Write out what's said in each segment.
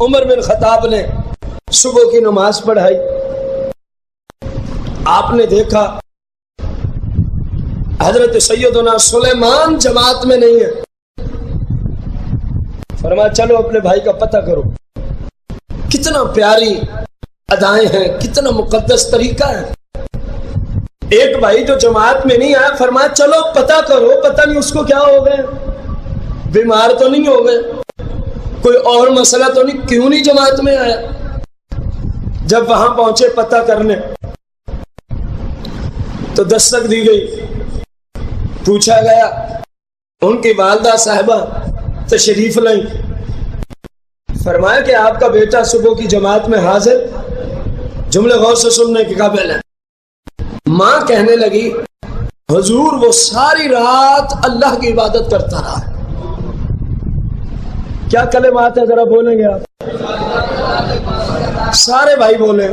عمر بن خطاب نے صبح کی نماز پڑھائی، آپ نے دیکھا حضرت سیدنا سلیمان جماعت میں نہیں ہے، فرمایا چلو اپنے بھائی کا پتہ کرو۔ کتنا پیاری ادائیں ہیں، کتنا مقدس طریقہ ہے۔ ایک بھائی جو جماعت میں نہیں آیا، فرمایا چلو پتہ کرو، پتہ نہیں اس کو کیا ہو گئے، بیمار تو نہیں ہو گئے، کوئی اور مسئلہ تو نہیں، کیوں نہیں جماعت میں آیا۔ جب وہاں پہنچے پتہ کرنے تو دستک دی گئی، پوچھا گیا، ان کی والدہ صاحبہ تشریف لائیں، فرمایا کہ آپ کا بیٹا صبح کی جماعت میں حاضر۔ جملے غور سے سننے کے قابل ہیں۔ ماں کہنے لگی حضور وہ ساری رات اللہ کی عبادت کرتا رہا۔ کیا کلمات ہیں ذرا بولیں گے آپ؟ سارے بھائی بولیں۔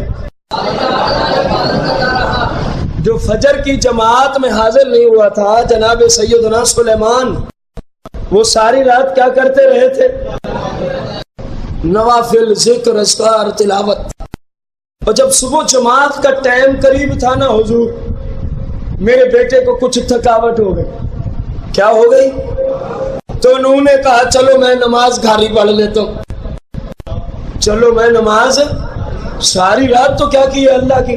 جو فجر کی جماعت میں حاضر نہیں ہوا تھا جناب سیدنا سلیمان، وہ ساری رات کیا کرتے رہے تھے؟ نوافل، ذکر، اذکار، تلاوت۔ اور جب صبح جماعت کا ٹائم قریب تھا نا حضور، میرے بیٹے کو کچھ تھکاوٹ ہو گئی۔ کیا ہو گئی؟ تو انہوں نے کہا چلو میں نماز گھاری پڑھ لیتا ہوں۔ چلو میں نماز، ساری رات تو کیا کی ہے اللہ کی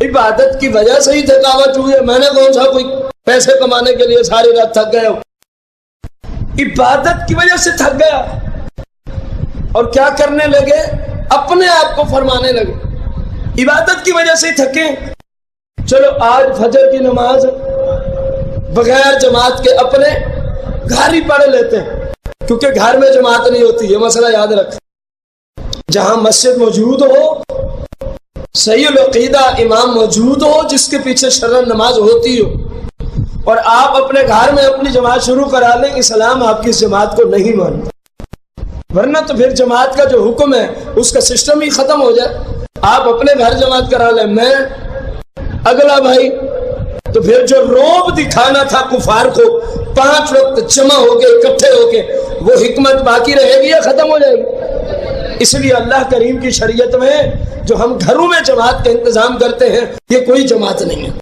عبادت کی وجہ سے ہی تھکاوٹ ہوئی ہے، میں نے کون سا کوئی پیسے کمانے کے لیے ساری رات تھک گیا ہوں، عبادت کی وجہ سے تھک گیا۔ اور کیا کرنے لگے؟ اپنے آپ کو فرمانے لگے عبادت کی وجہ سے ہی تھکے، چلو آج فجر کی نماز بغیر جماعت کے اپنے گھر ہی پڑھ لیتے ہیں، کیونکہ گھر میں جماعت نہیں ہوتی، یہ مسئلہ یاد رکھ۔ جہاں مسجد موجود ہو، صحیح العقیدہ امام موجود ہو جس کے پیچھے شرعاً نماز ہوتی ہو، اور آپ اپنے گھر میں اپنی جماعت شروع کرا لیں، اسلام آپ کی اس جماعت کو نہیں مانتا۔ ورنہ تو پھر جماعت کا جو حکم ہے اس کا سسٹم ہی ختم ہو جائے۔ آپ اپنے گھر جماعت کرا لیں، میں اگلا بھائی، تو پھر جو روب دکھانا تھا کفار کو 5 وقت جمع ہو کے اکٹھے ہو کے، وہ حکمت باقی رہے گی یا ختم ہو جائے گی؟ اس لیے اللہ کریم کی شریعت میں جو ہم گھروں میں جماعت کا انتظام کرتے ہیں، یہ کوئی جماعت نہیں ہے،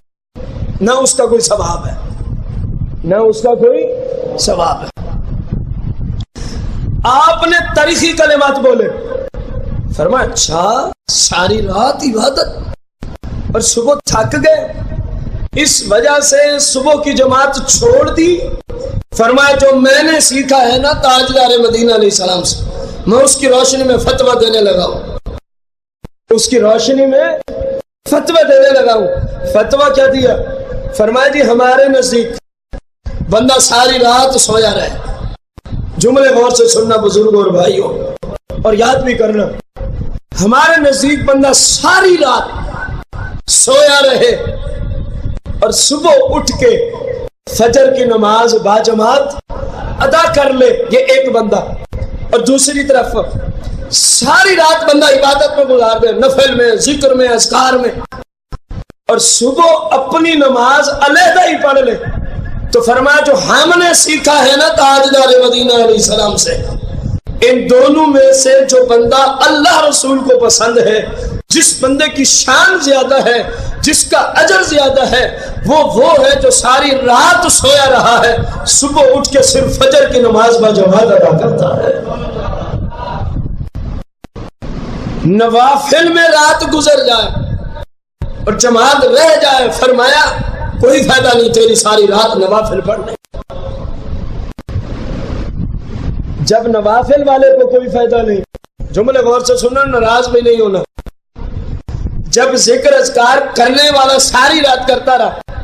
نہ اس کا کوئی ثواب ہے، نہ اس کا کوئی ثواب ہے۔ آپ نے تاریخی کلمات بولے، فرمایا اچھا ساری رات عبادت اور صبح تھک گئے، اس وجہ سے صبح کی جماعت چھوڑ دی۔ فرمایا جو میں نے سیکھا ہے نا تاجدار مدینہ علیہ السلام سے، میں اس کی روشنی میں فتویٰ دینے لگا ہوں، اس کی روشنی میں فتویٰ دینے لگا ہوں۔ فتویٰ کیا دیا؟ فرمایا جی ہمارے نزدیک بندہ ساری رات سویا رہے۔ جملے غور سے سننا بزرگوں اور بھائیوں، اور یاد بھی کرنا، ہمارے نزدیک بندہ ساری رات سویا رہے اور صبح اٹھ کے فجر کی نماز باجماعت ادا کر لے، یہ ایک بندہ۔ اور دوسری طرف ساری رات بندہ عبادت میں گزار دے، نفل میں، ذکر میں، اذکار میں، اور صبح اپنی نماز علیحدہ ہی پڑھ لے، تو فرمایا جو ہم نے سیکھا ہے نا تاجدار مدینہ علیہ السلام سے، ان دونوں میں سے جو بندہ اللہ رسول کو پسند ہے، جس بندے کی شان زیادہ ہے، جس کا اجر زیادہ ہے، وہ ہے جو ساری رات سویا رہا ہے، صبح اٹھ کے صرف فجر کی نماز باجماعت ادا کرتا ہے۔ نوافل میں رات گزر جائے اور جماعت رہ جائے، فرمایا کوئی فائدہ نہیں تیری ساری رات نوافل پڑھنے۔ جب نوافل والے کو کوئی فائدہ نہیں، جملے غور سے سننا، ناراض بھی نہیں ہونا، جب ذکر اذکار کرنے والا ساری رات کرتا رہا،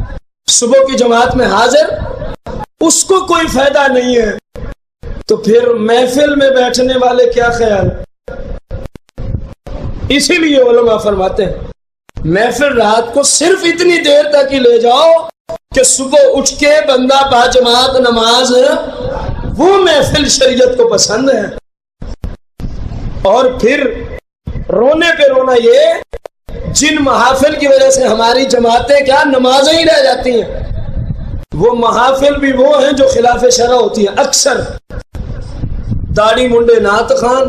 صبح کی جماعت میں حاضر، اس کو کوئی فائدہ نہیں ہے، تو پھر محفل میں بیٹھنے والے کیا خیال؟ اسی لیے علماء فرماتے ہیں محفل رات کو صرف اتنی دیر تک ہی لے جاؤ کہ صبح اٹھ کے بندہ باجماعت نماز، وہ محفل شریعت کو پسند ہے۔ اور پھر رونے پہ رونا یہ، جن محافل کی وجہ سے ہماری جماعتیں کیا نمازیں ہی رہ جاتی ہیں، وہ محافل بھی وہ ہیں جو خلاف شرع ہوتی ہیں۔ اکثر داڑھی منڈے نعت خان،